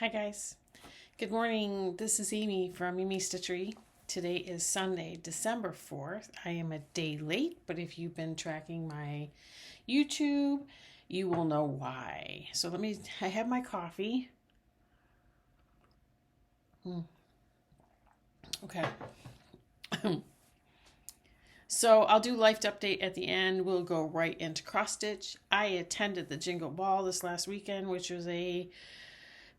Hi guys. Good morning. This is Amy from Amy Stitchery. Today is Sunday, December 4th. I am a day late, but if you've been tracking my YouTube, you will know why. So I have my coffee. Okay. So I'll do life update at the end. We'll go right into cross stitch. I attended the Jingle Ball this last weekend, which was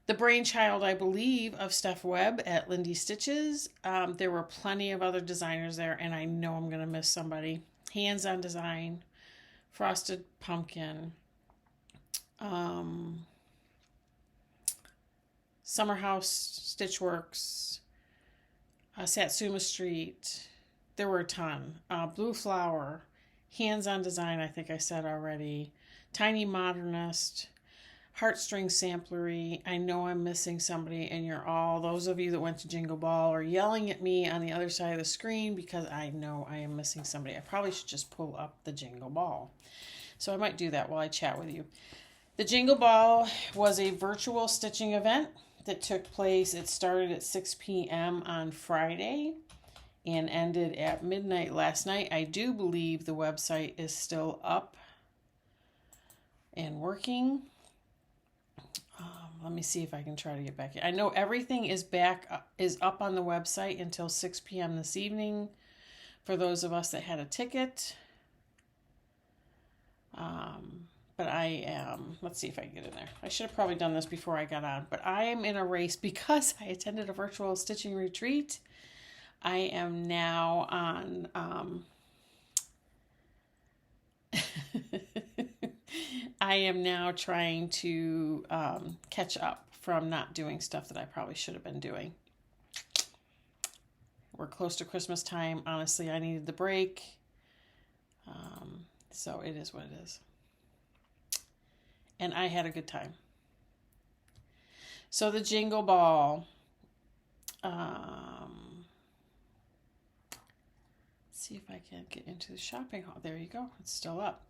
the brainchild, I believe, of Steph Webb at Lindy Stitches. There were plenty of other designers there, and I know I'm going to miss somebody. Hands-on Design, Frosted Pumpkin, Summer House Stitchworks, Satsuma Street. There were a ton. Blue Flower, Hands-on Design, I think I said already. Tiny Modernist, Heartstring Samplery. I know I'm missing somebody, and those of you that went to Jingle Ball are yelling at me on the other side of the screen because I know I am missing somebody. I probably should just pull up the Jingle Ball. So I might do that while I chat with you. The Jingle Ball was a virtual stitching event that took place. It started at 6 p.m. on Friday and ended at midnight last night. I do believe the website is still up and working. Let me see if I can try to get back. I know everything is up on the website until 6 p.m. this evening for those of us that had a ticket. But I am, let's see if I can get in there. I should have probably done this before I got on, but I am in a race because I attended a virtual stitching retreat. I am now on, I am now trying to catch up from not doing stuff that I probably should have been doing. We're close to Christmas time. Honestly, I needed the break. So it is what it is. And I had a good time. So the Jingle Ball. See if I can get into the shopping hall. There you go. It's still up.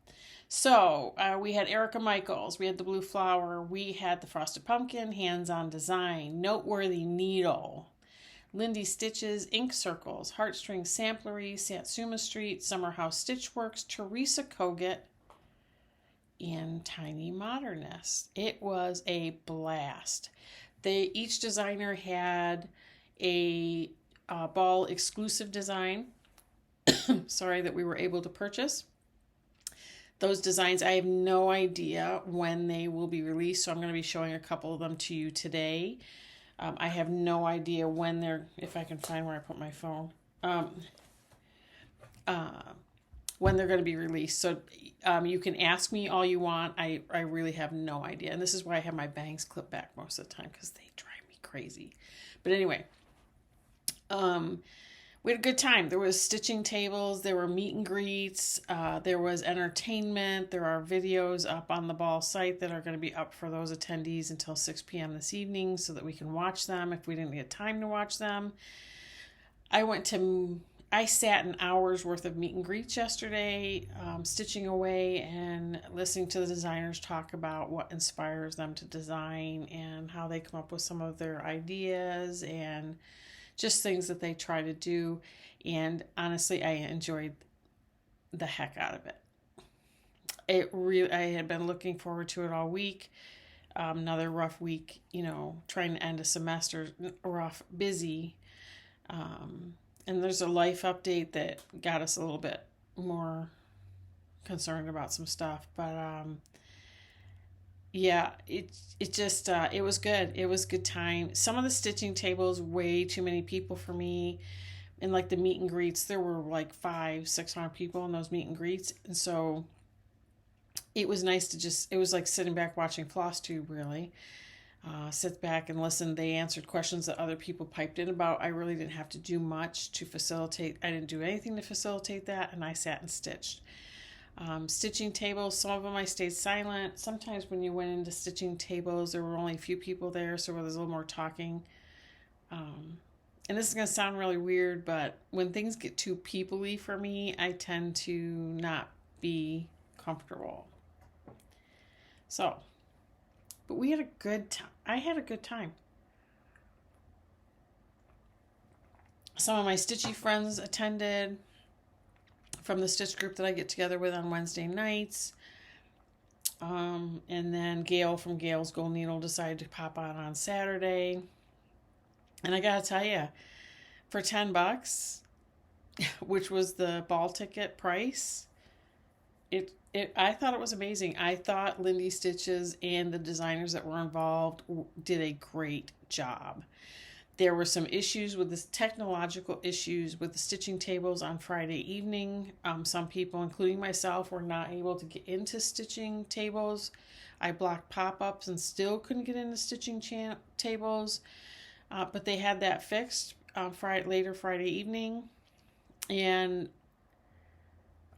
So we had Erica Michaels. We had the Blue Flower. We had the Frosted Pumpkin, Hands-on Design, Noteworthy Needle, Lindy Stitches, Ink Circles, Heartstring Samplery, Satsuma Street, Summer House Stitchworks, Teresa Kogut, and Tiny Modernist. It was a blast. Each designer had a ball exclusive design that we were able to purchase. Those designs, I have no idea when they will be released, so I'm going to be showing a couple of them to you today. I have no idea when if I can find where I put my phone, when they're going to be released. So you can ask me all you want. I really have no idea. And this is why I have my bangs clipped back most of the time because they drive me crazy. But anyway, we had a good time. There was stitching tables, there were meet and greets, there was entertainment. There are videos up on the ball site that are going to be up for those attendees until 6 p.m. this evening so that we can watch them if we didn't get time to watch them. I sat an hour's worth of meet and greets yesterday, stitching away and listening to the designers talk about what inspires them to design and how they come up with some of their ideas and just things that they try to do. And honestly, I enjoyed the heck out of it. I had been looking forward to it all week. Another rough week, trying to end a semester, rough, busy. And there's a life update that got us a little bit more concerned about some stuff. But yeah, it was good. It was a good time. Some of the stitching tables, way too many people for me. And like the meet and greets, there were like 500-600 people in those meet and greets. And so it was nice to it was like sitting back watching Flosstube, really. Sit back and listen. They answered questions that other people piped in about. I really didn't have to do much to facilitate. I didn't do anything to facilitate that, and I sat and stitched. Stitching tables, some of them I stayed silent. Sometimes when you went into stitching tables, there were only a few people there, so there was a little more talking. And this is going to sound really weird, but when things get too people-y for me, I tend to not be comfortable. So, but we had a good time. I had a good time. Some of my stitchy friends attended from the stitch group that I get together with on Wednesday nights. And then Gail from Gail's Gold Needle decided to pop on Saturday. And I gotta tell you, for $10, which was the ball ticket price, I thought it was amazing. I thought Lindy Stitches and the designers that were involved did a great job. There were some issues with the technological issues with the stitching tables on Friday evening. Some people, including myself, were not able to get into stitching tables. I blocked pop-ups and still couldn't get into stitching tables. But they had that fixed later Friday evening. And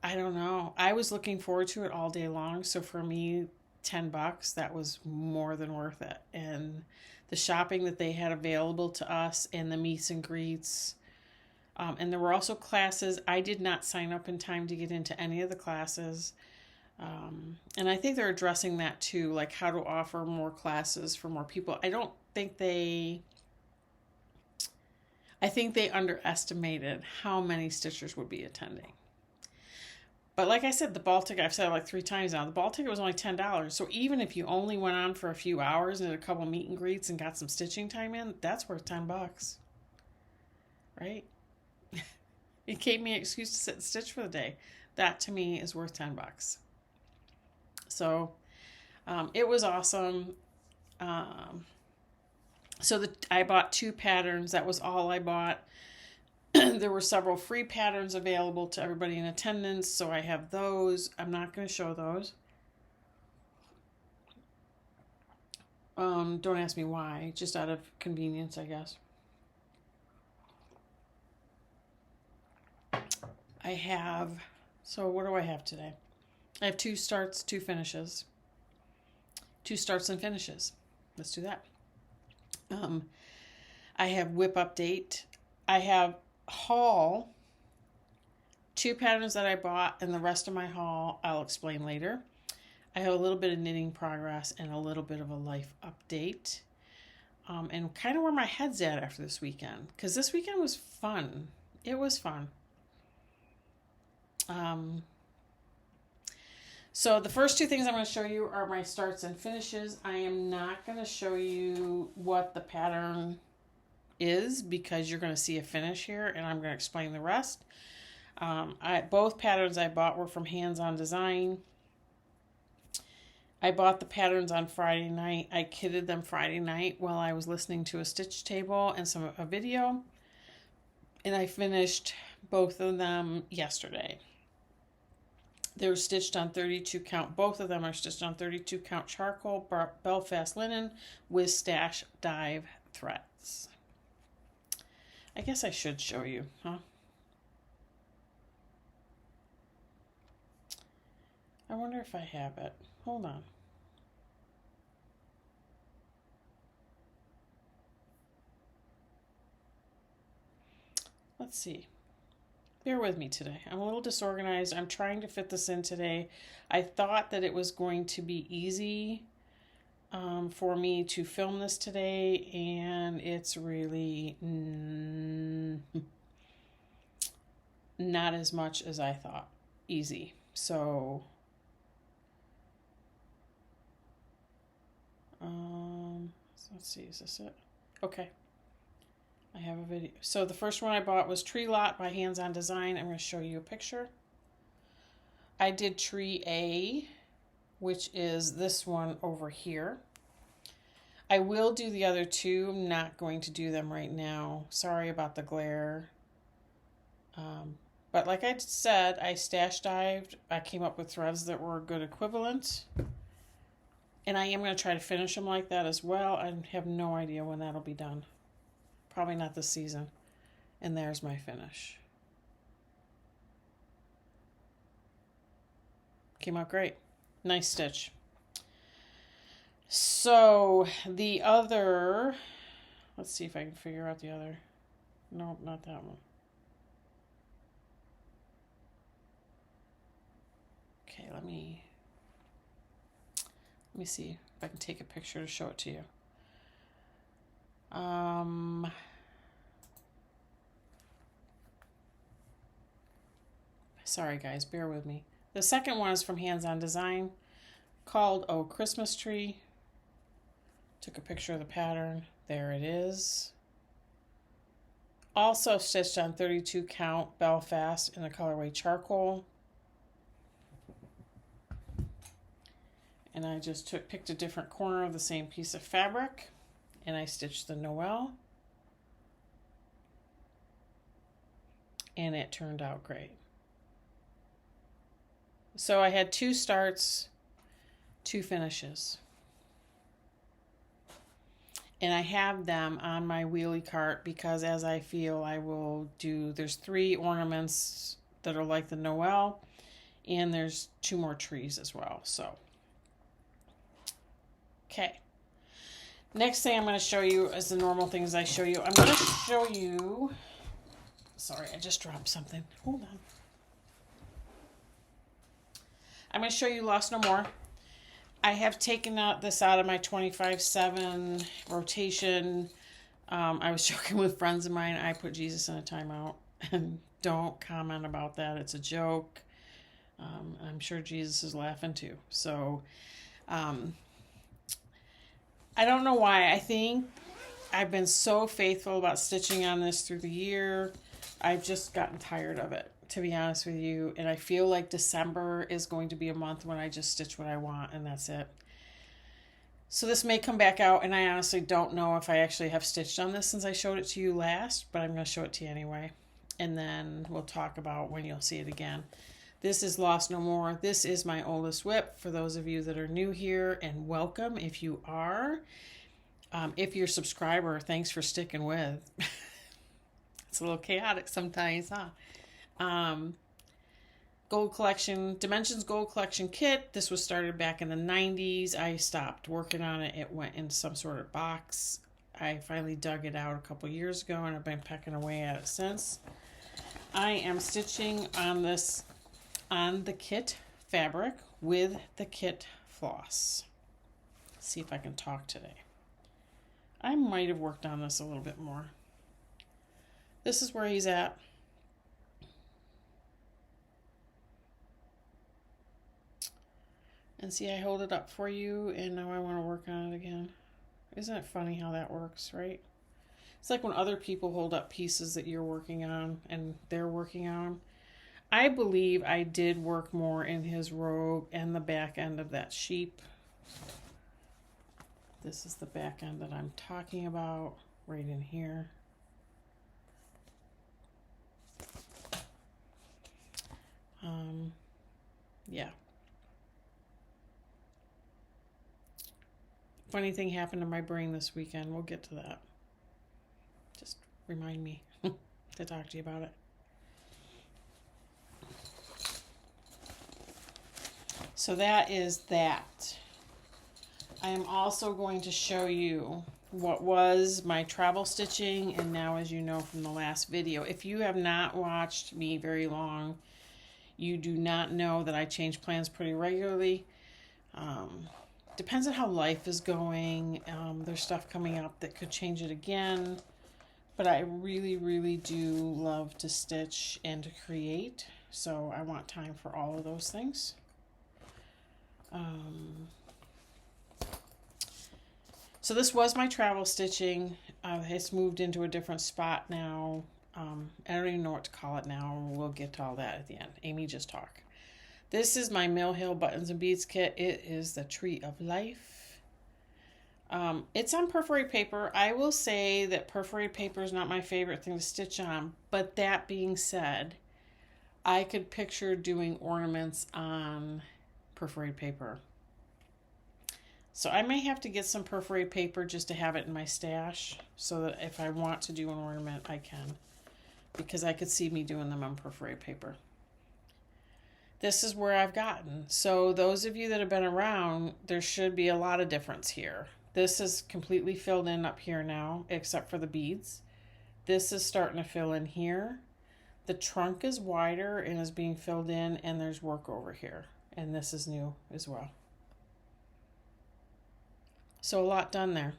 I don't know. I was looking forward to it all day long. So for me, $10, that was more than worth it. And the shopping that they had available to us and the meets and greets. And there were also classes. I did not sign up in time to get into any of the classes. And I think they're addressing that too, like how to offer more classes for more people. I think they underestimated how many stitchers would be attending. But like I said, the ball ticket, I've said it like 3 times now, the ball ticket was only $10. So even if you only went on for a few hours and did a couple meet and greets and got some stitching time in, that's worth $10. Right? It gave me an excuse to sit and stitch for the day. That to me is worth $10. So it was awesome. I bought 2 patterns. That was all I bought. There were several free patterns available to everybody in attendance, so I have those. I'm not going to show those. Don't ask me why, just out of convenience, I guess. So what do I have today? I have 2 starts, 2 finishes. 2 starts and finishes. Let's do that. I have WIP update. I have haul, 2 patterns that I bought, and the rest of my haul I'll explain later. I have a little bit of knitting progress and a little bit of a life update, and kind of where my head's at after this weekend, because this weekend was fun. It was fun. So the first 2 things I'm going to show you are my starts and finishes. I am not going to show you what the pattern is because you're going to see a finish here, and I'm going to explain the rest. Both patterns I bought were from Hands On Design. I bought the patterns on Friday night. I kitted them Friday night while I was listening to a stitch table and a video, and I finished both of them yesterday. They're stitched on 32 count. Both of them are stitched on 32 count charcoal Belfast linen with stash dive threads. I guess I should show you, huh? I wonder if I have it. Hold on. Let's see. Bear with me today. I'm a little disorganized. I'm trying to fit this in today. I thought that it was going to be easy for me to film this today, and it's really not as much as I thought easy. So let's see, is this it? Okay. I have a video. So the first one I bought was Tree Lot by Hands On Design. I'm going to show you a picture. I did Tree A, which is this one over here. I will do the other 2. I'm not going to do them right now. Sorry about the glare. But like I said, I stash dived. I came up with threads that were a good equivalent. And I am going to try to finish them like that as well. I have no idea when that'll be done. Probably not this season. And there's my finish. Came out great. Nice stitch. So the other, let's see if I can figure out the other. No, not that one. Okay, let me see if I can take a picture to show it to you. Sorry guys, bear with me. The second one is from Hands On Design, called Oh Christmas Tree. Took a picture of the pattern. There it is. Also stitched on 32 count Belfast in the colorway Charcoal. And I just picked a different corner of the same piece of fabric, and I stitched the Noel. And it turned out great. So I had 2 starts, 2 finishes. And I have them on my wheelie cart because as I feel I will do, there's 3 ornaments that are like the Noel, and there's 2 more trees as well. So, okay. Next thing I'm going to show you is the normal things I show you. I'm going to show you, sorry, I just dropped something. Hold on. I'm going to show you Lost No More. I have taken this out of my 25/7 rotation. I was joking with friends of mine. I put Jesus in a timeout. And don't comment about that. It's a joke. I'm sure Jesus is laughing too. So, I don't know why. I think I've been so faithful about stitching on this through the year. I've just gotten tired of it, to be honest with you. And I feel like December is going to be a month when I just stitch what I want and that's it. So this may come back out, and I honestly don't know if I actually have stitched on this since I showed it to you last, but I'm going to show it to you anyway. And then we'll talk about when you'll see it again. This is Lost No More. This is my oldest WIP for those of you that are new here, and welcome if you are. If you're a subscriber, thanks for sticking with. It's a little chaotic sometimes, huh? Gold Collection, Dimensions Gold Collection Kit. This was started back in the 90s. I stopped working on it. It went into some sort of box. I finally dug it out a couple years ago, and I've been pecking away at it since. I am stitching on this, on the kit fabric with the kit floss. Let's see if I can talk today. I might have worked on this a little bit more. This is where he's at. And see, I hold it up for you, and now I want to work on it again. Isn't it funny how that works, right? It's like when other people hold up pieces that you're working on, and they're working on them. I believe I did work more in his robe and the back end of that sheep. This is the back end that I'm talking about, right in here. Yeah. Funny thing happened to my brain this weekend. We'll get to that. Just remind me to talk to you about it. So that is that. I am also going to show you what was my travel stitching, and now, as you know from the last video, if you have not watched me very long, you do not know that I change plans pretty regularly. Depends on how life is going. There's stuff coming up that could change it again. But I really, really do love to stitch and to create. So I want time for all of those things. So this was my travel stitching. It's moved into a different spot now. I don't even know what to call it now. We'll get to all that at the end. Amy, just talk. This is my Mill Hill Buttons and Beads kit. It is the Tree of Life. It's on perforated paper. I will say that perforated paper is not my favorite thing to stitch on. But that being said, I could picture doing ornaments on perforated paper. So I may have to get some perforated paper just to have it in my stash so that if I want to do an ornament, I can. Because I could see me doing them on perforated paper. This is where I've gotten. So those of you that have been around, there should be a lot of difference here. This is completely filled in up here now, except for the beads. This is starting to fill in here. The trunk is wider and is being filled in, and there's work over here. And this is new as well. So a lot done there.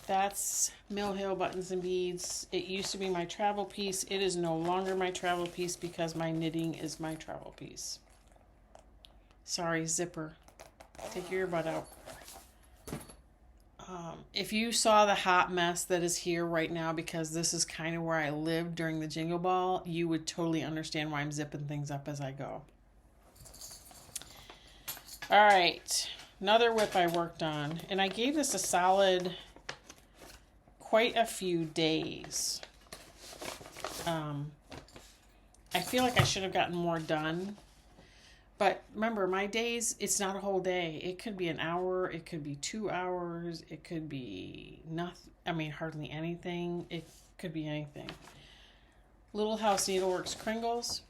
That's Mill Hill Buttons and Beads. It used to be my travel piece. It is no longer my travel piece because my knitting is my travel piece. Sorry, zipper. Take your earbud out. If you saw the hot mess that is here right now, because this is kind of where I lived during the Jingle Ball, you would totally understand why I'm zipping things up as I go. All right, another WIP I worked on, and I gave this a solid quite a few days. I feel like I should have gotten more done. But remember, my days, it's not a whole day. It could be an hour. It could be 2 hours. It could be nothing. I mean, hardly anything. It could be anything. Little House Needleworks Cringles.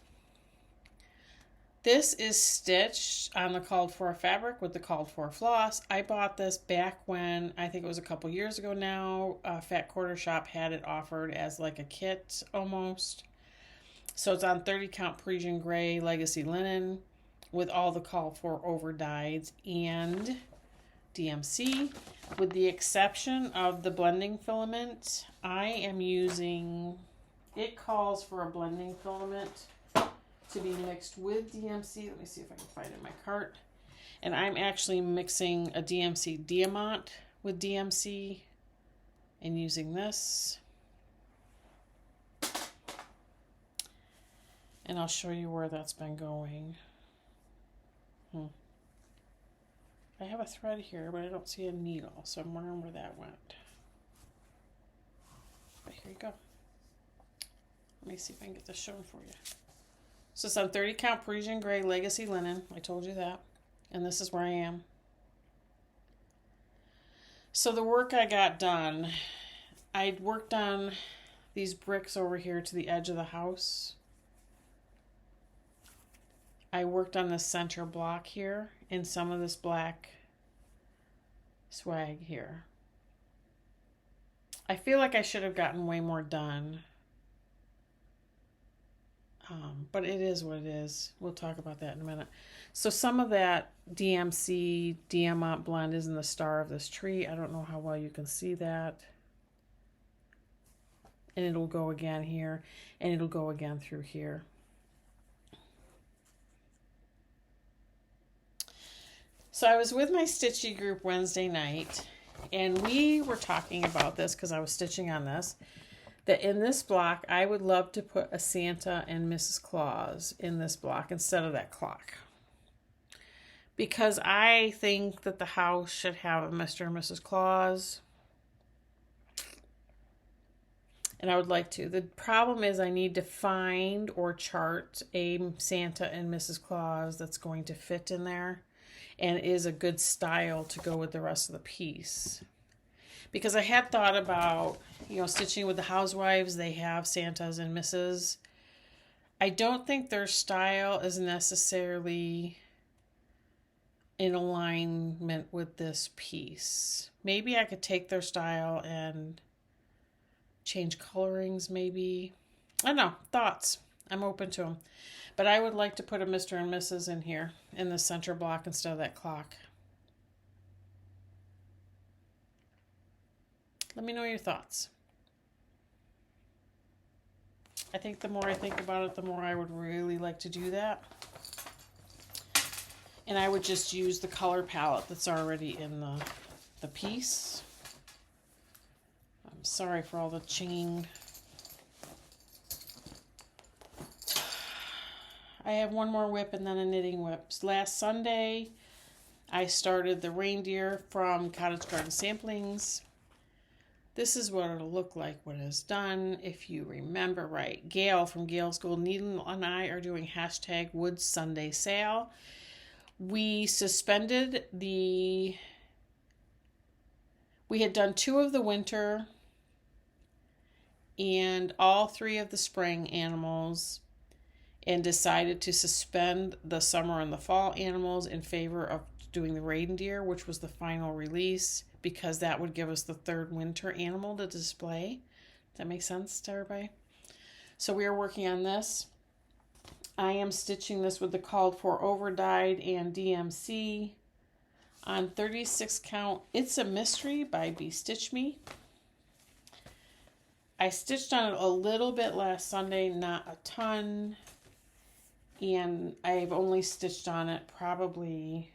This is stitched on the called for fabric with the called for floss. I bought this back when, I think it was a couple years ago now, Fat Quarter Shop had it offered as like a kit almost. So it's on 30 count Parisian gray legacy linen with all the called for over dyes and DMC. With the exception of the blending filament, I am using, it calls for a blending filament to be mixed with DMC. Let me see if I can find it in my cart. And I'm actually mixing a DMC Diamant with DMC and using this. And I'll show you where that's been going. I have a thread here, but I don't see a needle, so I'm wondering where that went. But here you go. Let me see if I can get this shown for you. So it's on 30 count Parisian gray legacy linen. I told you that. And this is where I am. So the work I got done, I'd worked on these bricks over here to the edge of the house. I worked on the center block here and some of this black swag here. I feel like I should have gotten way more done. But it is what it is. We'll talk about that in a minute. So some of that DMC Diamant blend is in the star of this tree. I don't know how well you can see that. And it'll go again here, and it'll go again through here. So I was with my stitchy group Wednesday night, and we were talking about this because I was stitching on this, that in this block, I would love to put a Santa and Mrs. Claus in this block instead of that clock. Because I think that the house should have a Mr. and Mrs. Claus. And I would like to. The problem is I need to find or chart a Santa and Mrs. Claus that's going to fit in there and is a good style to go with the rest of the piece. Because I had thought about, stitching with the housewives. They have Santas and Mrs. I don't think their style is necessarily in alignment with this piece. Maybe I could take their style and change colorings maybe. I don't know. Thoughts. I'm open to them. But I would like to put a Mr. and Mrs. in here in the center block instead of that clock. Let me know your thoughts. I think the more I think about it, the more I would really like to do that. And I would just use the color palette that's already in the piece. I'm sorry for all the chain. I have one more WIP and then a knitting WIP. Last Sunday, I started the Reindeer from Cottage Garden Samplings. This is what it'll look like when it's done, if you remember right. Gail from Gail's Gold Needle and I are doing hashtag Wood Sunday Sale. We suspended we had done 2 of the winter and all 3 of the spring animals, and decided to suspend the summer and the fall animals in favor of doing the Reindeer, which was the final release, because that would give us the 3rd winter animal to display. Does that make sense to everybody? So we are working on this. I am stitching this with the called for over dyed and DMC on 36 count It's a Mystery by Be Stitch Me. I stitched on it a little bit last Sunday, not a ton. And I've only stitched on it probably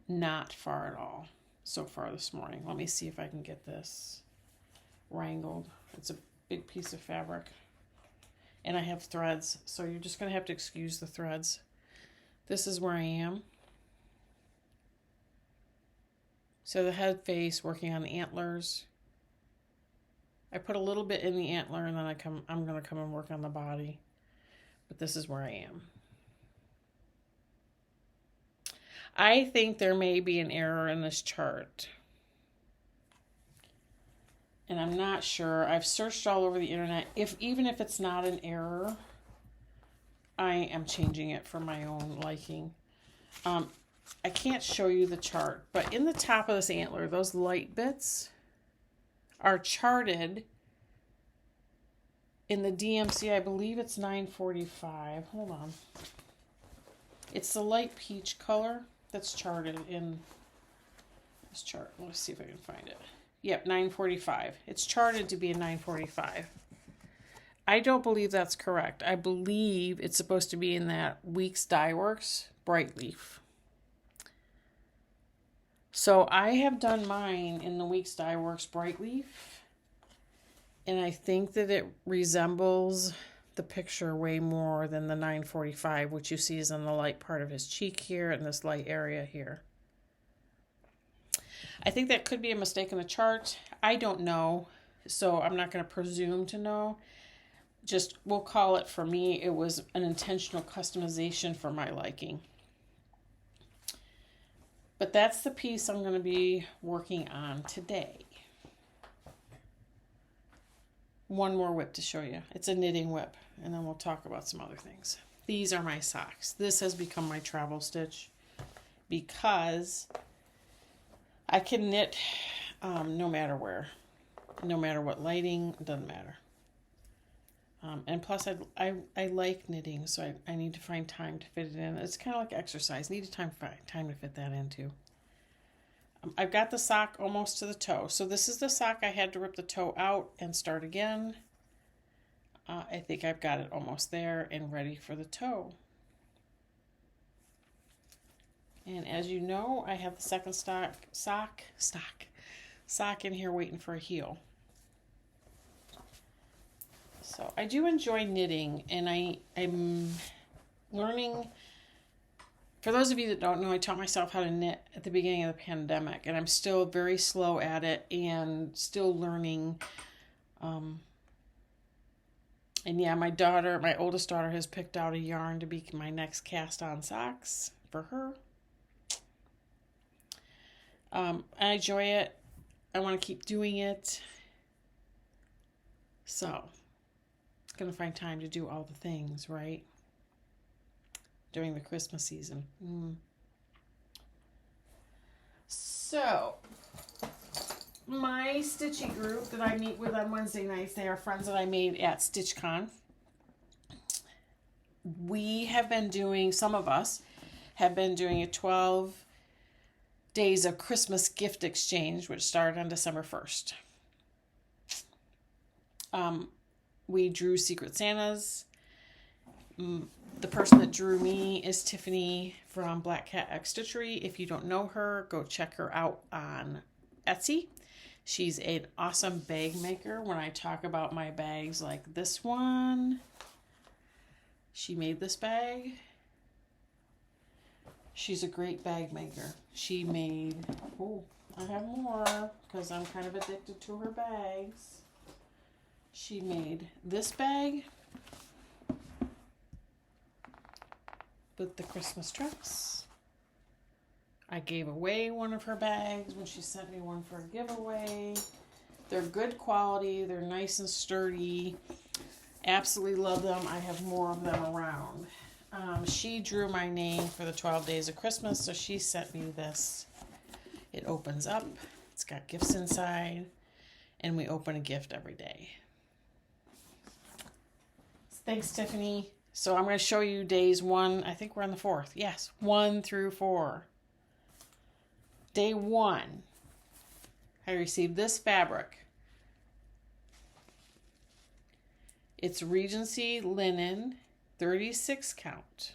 not far at all so far this morning. Let me see if I can get this wrangled. It's a big piece of fabric. And I have threads, so you're just going to have to excuse the threads. This is where I am. So the head face, working on the antlers. I put a little bit in the antler, and then I'm going to come and work on the body. But this is where I am. I think there may be an error in this chart. And I'm not sure. I've searched all over the internet. Even if it's not an error, I am changing it for my own liking. I can't show you the chart, but in the top of this antler, those light bits are charted in the DMC. I believe it's 945. Hold on. It's the light peach color that's charted in this chart. Let's see if I can find it. Yep, 945. It's charted to be a 945. I don't believe that's correct. I believe it's supposed to be in that Weeks Dye Works Bright Leaf. So I have done mine in the Weeks Dye Works Bright Leaf. And I think that it resembles the picture way more than the 945, which you see is on the light part of his cheek here and this light area here. I think that could be a mistake in the chart. I don't know, so I'm not going to presume to know. Just, we'll call it, for me, it was an intentional customization for my liking. But that's the piece I'm going to be working on today. One more WIP to show you. It's a knitting WIP, and then we'll talk about some other things. These are my socks. This has become my travel stitch because I can knit no matter where, no matter what lighting, it doesn't matter. And plus, I like knitting, so I need to find time to fit it in. It's kind of like exercise. Need time to fit that into. I've got the sock almost to the toe. So this is the sock I had to rip the toe out and start again. I think I've got it almost there and ready for the toe. And as you know, I have the second sock in here waiting for a heel. So I do enjoy knitting, and I'm learning. For those of you that don't know, I taught myself how to knit at the beginning of the pandemic, and I'm still very slow at it and still learning. And yeah, my oldest daughter has picked out a yarn to be my next cast on socks for her. I enjoy it. I want to keep doing it. So, going to find time to do all the things, right? During the Christmas season. So, my stitchy group that I meet with on Wednesday nights, they are friends that I made at StitchCon. Some of us have been doing a 12 days of Christmas gift exchange, which started on December 1st. We drew Secret Santas. The person that drew me is Tiffany from Black Cat X Stitchery. If you don't know her, go check her out on Etsy. She's an awesome bag maker. When I talk about my bags like this one, she made this bag. She's a great bag maker. She made, I have more because I'm kind of addicted to her bags. She made this bag with the Christmas trucks. I gave away one of her bags when she sent me one for a giveaway. They're good quality. They're nice and sturdy. Absolutely love them. I have more of them around. She drew my name for the 12 days of Christmas, so she sent me this. It opens up. It's got gifts inside, and we open a gift every day. Thanks, Tiffany. So I'm going to show you days 1. I think we're on the 4th. Yes, 1 through 4. Day 1, I received this fabric It's Regency linen, 36 count.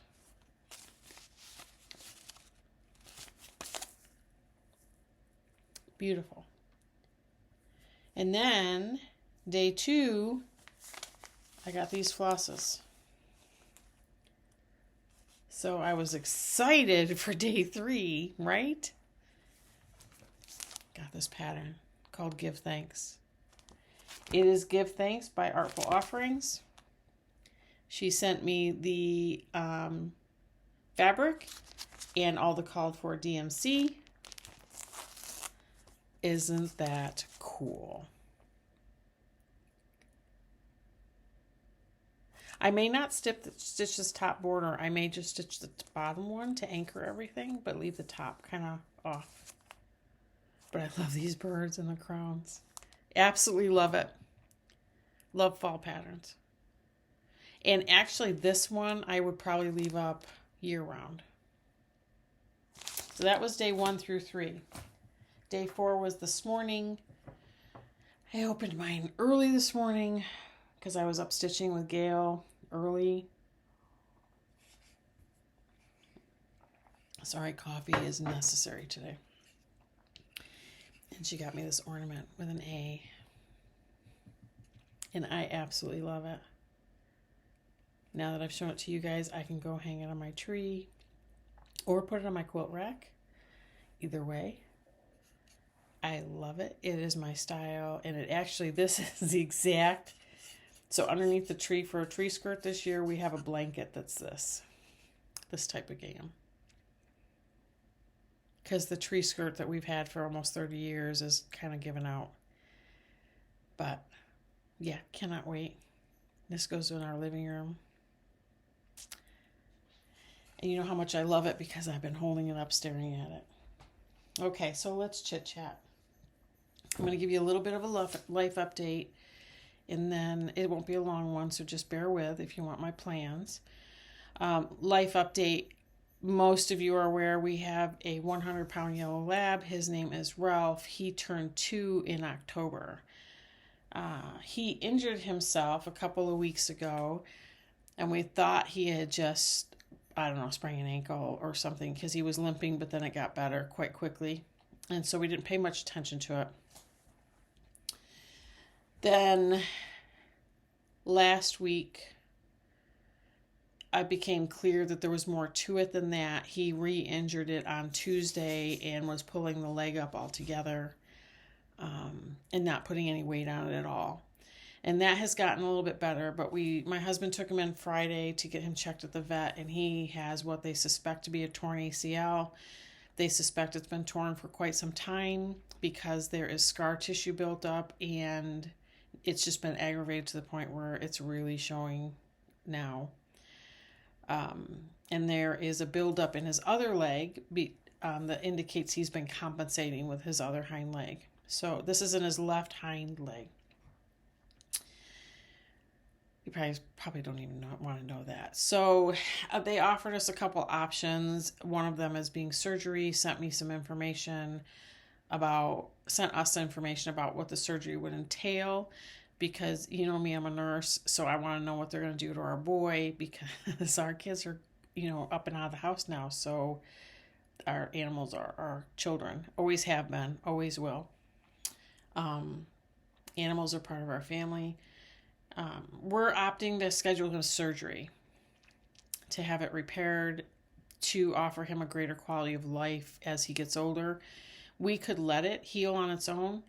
Beautiful. And then day 2, I got these flosses. So I was excited for day 3, right? Got this pattern called Give Thanks. It is Give Thanks by Artful Offerings. She sent me the fabric and all the called for DMC. Isn't that cool? I may not stitch this top border. I may just stitch the bottom one to anchor everything, but leave the top kind of off. But I love these birds and the crowns. Absolutely love it. Love fall patterns. And actually this one I would probably leave up year round. So that was day 1 through 3. Day 4 was this morning. I opened mine early this morning because I was up stitching with Gail early. Sorry, coffee is necessary today. And she got me this ornament with an A. And I absolutely love it. Now that I've shown it to you guys, I can go hang it on my tree or put it on my quilt rack. Either way. I love it. It is my style. And it actually, this is the exact. So underneath the tree for a tree skirt this year, we have a blanket that's this type of gingham. Because the tree skirt that we've had for almost 30 years is kind of given out. But yeah, cannot wait. This goes in our living room. And you know how much I love it because I've been holding it up, staring at it. Okay, so let's chit chat. I'm going to give you a little bit of a life update, and then it won't be a long one, so just bear with if you want my plans. Life update. Most of you are aware we have a 100-pound yellow lab. His name is Ralph. He turned 2 in October. He injured himself a couple of weeks ago, and we thought he had just, I don't know, sprained an ankle or something because he was limping, but then it got better quite quickly. And so we didn't pay much attention to it. Then last week, it became clear that there was more to it than that. He re-injured it on Tuesday and was pulling the leg up altogether and not putting any weight on it at all. And that has gotten a little bit better, but my husband took him in Friday to get him checked at the vet, and he has what they suspect to be a torn ACL. They suspect it's been torn for quite some time because there is scar tissue built up, and it's just been aggravated to the point where it's really showing now. And there is a buildup in his other leg that indicates he's been compensating with his other hind leg. So this is in his left hind leg. You probably don't even want to know that. So they offered us a couple options. One of them is being surgery, sent us information about what the surgery would entail. Because, you know me, I'm a nurse, so I want to know what they're going to do to our boy because our kids are, up and out of the house now. So our animals are our children. Always have been, always will. Animals are part of our family. We're opting to schedule him surgery to have it repaired to offer him a greater quality of life as he gets older. We could let it heal on its own.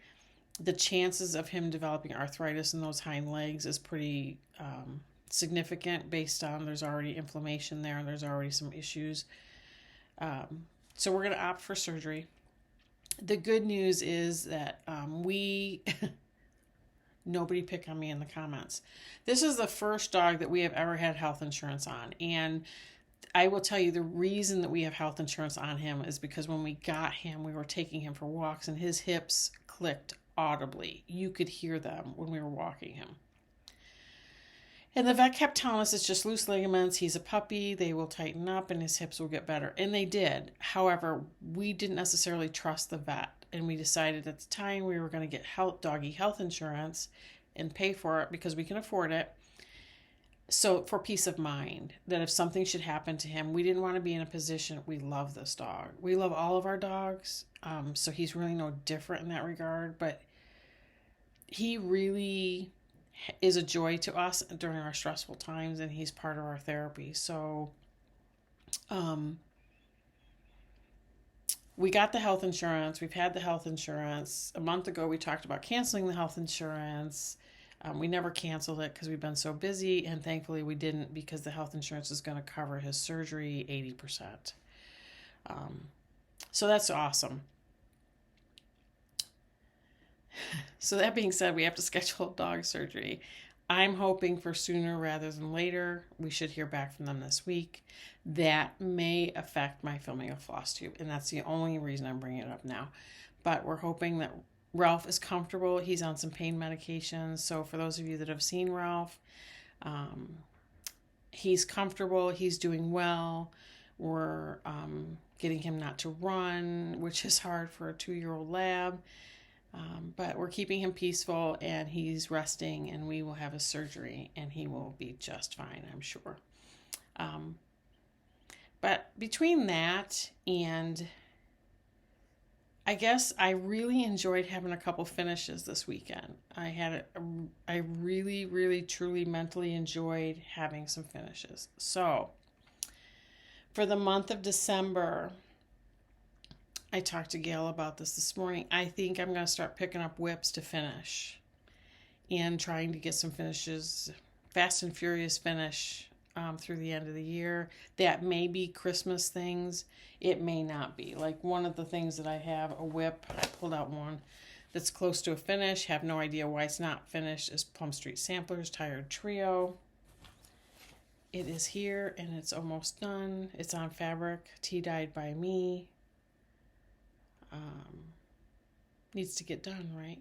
The chances of him developing arthritis in those hind legs is pretty significant based on there's already inflammation there and there's already some issues. So we're going to opt for surgery. The good news is that nobody pick on me in the comments. This is the first dog that we have ever had health insurance on. And I will tell you the reason that we have health insurance on him is because when we got him, we were taking him for walks and his hips clicked audibly. You could hear them when we were walking him. And the vet kept telling us it's just loose ligaments. He's a puppy. They will tighten up and his hips will get better. And they did. However, we didn't necessarily trust the vet. And we decided at the time we were going to get doggy health insurance and pay for it because we can afford it. So for peace of mind, that if something should happen to him, we didn't want to be in a position. We love this dog. We love all of our dogs. So he's really no different in that regard. But he really is a joy to us during our stressful times, and he's part of our therapy. So we got the health insurance. We've had the health insurance. A month ago, we talked about canceling the health insurance. We never canceled it because we've been so busy, and thankfully we didn't, because the health insurance is going to cover his surgery 80%. So that's awesome. So that being said, we have to schedule dog surgery. I'm hoping for sooner rather than later. We should hear back from them this week. That may affect my filming of Flosstube, and that's the only reason I'm bringing it up now. But we're hoping that Ralph is comfortable. He's on some pain medications. So for those of you that have seen Ralph, he's comfortable. He's doing well. We're getting him not to run, which is hard for a 2-year-old lab. But we're keeping him peaceful, and he's resting, and we will have a surgery, and he will be just fine, I'm sure. But between that and I guess I really enjoyed having a couple finishes this weekend. I really, really, truly mentally enjoyed having some finishes. So for the month of December, I talked to Gail about this morning. I think I'm going to start picking up WIPs to finish and trying to get some finishes, fast and furious finish through the end of the year. That may be Christmas things. It may not be. Like one of the things that I have, a WIP, I pulled out one that's close to a finish, have no idea why it's not finished, is Plum Street Samplers Tired Trio. It is here and it's almost done. It's on fabric, tea-dyed by me. Needs to get done, right?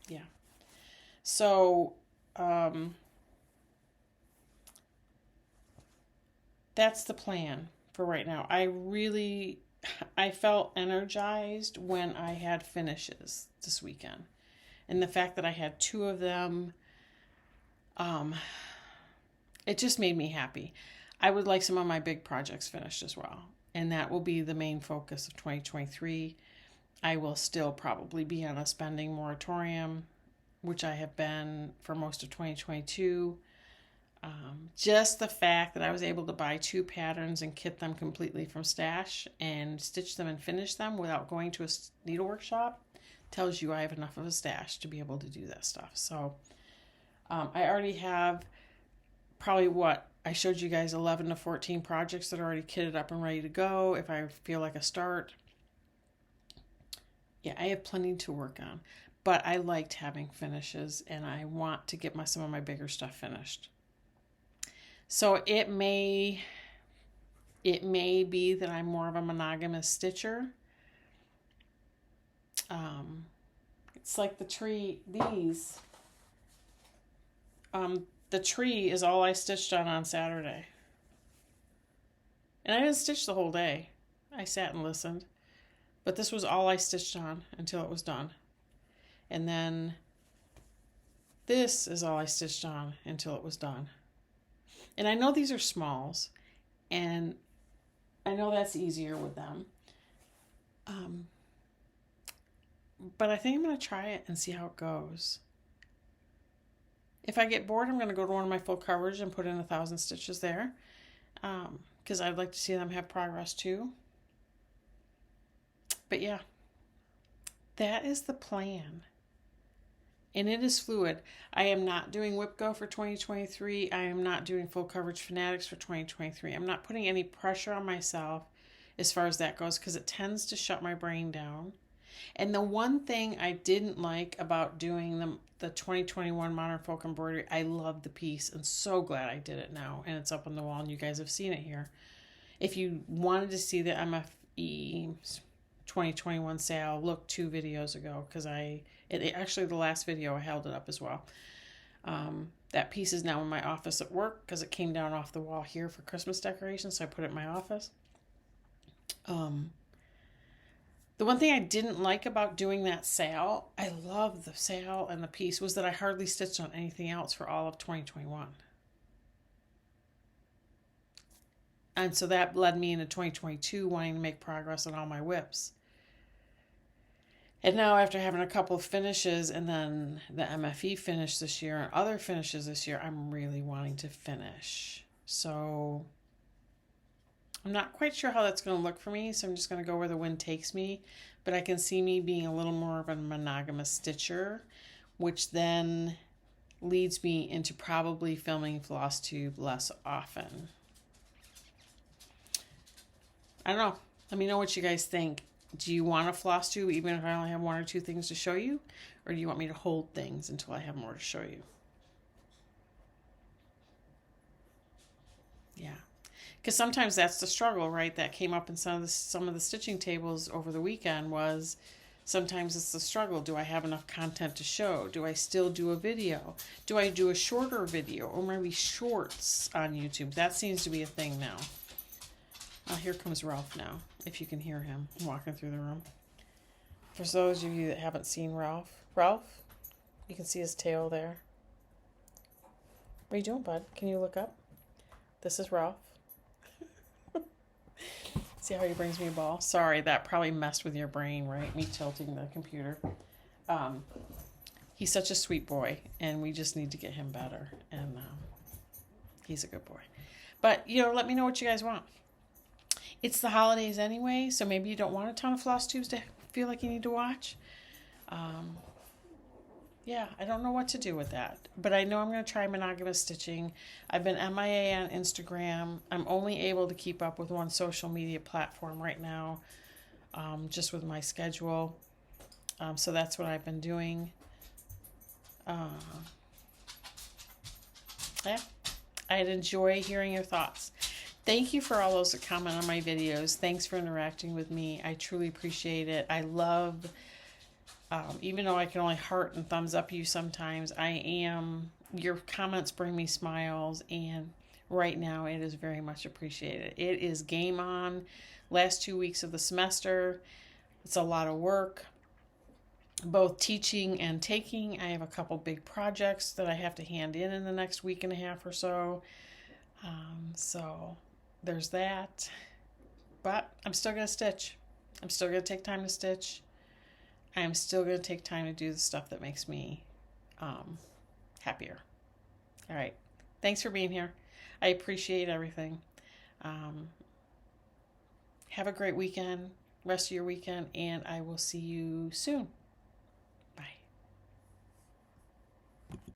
Yeah. So, that's the plan for right now. I felt energized when I had finishes this weekend. And the fact that I had 2 of them, it just made me happy. I would like some of my big projects finished as well. And that will be the main focus of 2023. I will still probably be on a spending moratorium, which I have been for most of 2022. Just the fact that I was able to buy 2 patterns and kit them completely from stash and stitch them and finish them without going to a needlework shop tells you I have enough of a stash to be able to do that stuff. So I already have probably I showed you guys 11 to 14 projects that are already kitted up and ready to go if I feel like a start. Yeah, I have plenty to work on, but I liked having finishes and I want to get some of my bigger stuff finished. So it may be that I'm more of a monogamous stitcher. It's like the tree, the tree is all I stitched on Saturday. And I didn't stitch the whole day. I sat and listened. But this was all I stitched on until it was done. And then this is all I stitched on until it was done. And I know these are smalls, and I know that's easier with them. But I think I'm going to try it and see how it goes. If I get bored, I'm going to go to one of my full coverage and put in 1,000 stitches there. Because I'd like to see them have progress too. But yeah, that is the plan. And it is fluid. I am not doing WIP Go for 2023. I am not doing full coverage Fanatics for 2023. I'm not putting any pressure on myself as far as that goes because it tends to shut my brain down. And the one thing I didn't like about doing the 2021 Modern Folk Embroidery, I love the piece and so glad I did it now. And it's up on the wall and you guys have seen it here. If you wanted to see the MFE 2021 sale, look 2 videos ago because actually the last video I held it up as well. That piece is now in my office at work because it came down off the wall here for Christmas decorations, so I put it in my office. The one thing I didn't like about doing that sale, I love the sale and the piece, was that I hardly stitched on anything else for all of 2021. And so that led me into 2022 wanting to make progress on all my WIPs. And now after having a couple of finishes and then the MFE finish this year and other finishes this year, I'm really wanting to finish. So I'm not quite sure how that's going to look for me, so I'm just going to go where the wind takes me. But I can see me being a little more of a monogamous stitcher, which then leads me into probably filming Flosstube less often. I don't know. Let me know what you guys think. Do you want a Flosstube even if I only have one or two things to show you? Or do you want me to hold things until I have more to show you? Yeah. Because sometimes that's the struggle, right? That came up in some of the stitching tables over the weekend was sometimes it's the struggle. Do I have enough content to show? Do I still do a video? Do I do a shorter video or maybe shorts on YouTube? That seems to be a thing now. Oh, here comes Ralph now, if you can hear him walking through the room. For those of you that haven't seen Ralph, you can see his tail there. What are you doing, bud? Can you look up? This is Ralph. See how he brings me a ball? Sorry, that probably messed with your brain, right? Me tilting the computer. He's such a sweet boy, and we just need to get him better. And he's a good boy. But, let me know what you guys want. It's the holidays anyway, so maybe you don't want a ton of Flosstubes to feel like you need to watch. Yeah, I don't know what to do with that. But I know I'm going to try monogamous stitching. I've been MIA on Instagram. I'm only able to keep up with one social media platform right now, just with my schedule. So that's what I've been doing. Yeah, I'd enjoy hearing your thoughts. Thank you for all those that comment on my videos. Thanks for interacting with me. I truly appreciate it. I love, even though I can only heart and thumbs up you sometimes, your comments bring me smiles, and right now it is very much appreciated. It is game on. Last 2 weeks of the semester. It's a lot of work, both teaching and taking. I have a couple big projects that I have to hand in the next week and a half or so. So there's that, but I'm still going to stitch. I'm still going to take time to stitch. I'm still going to take time to do the stuff that makes me happier. All right. Thanks for being here. I appreciate everything. Have a great weekend, rest of your weekend, and I will see you soon.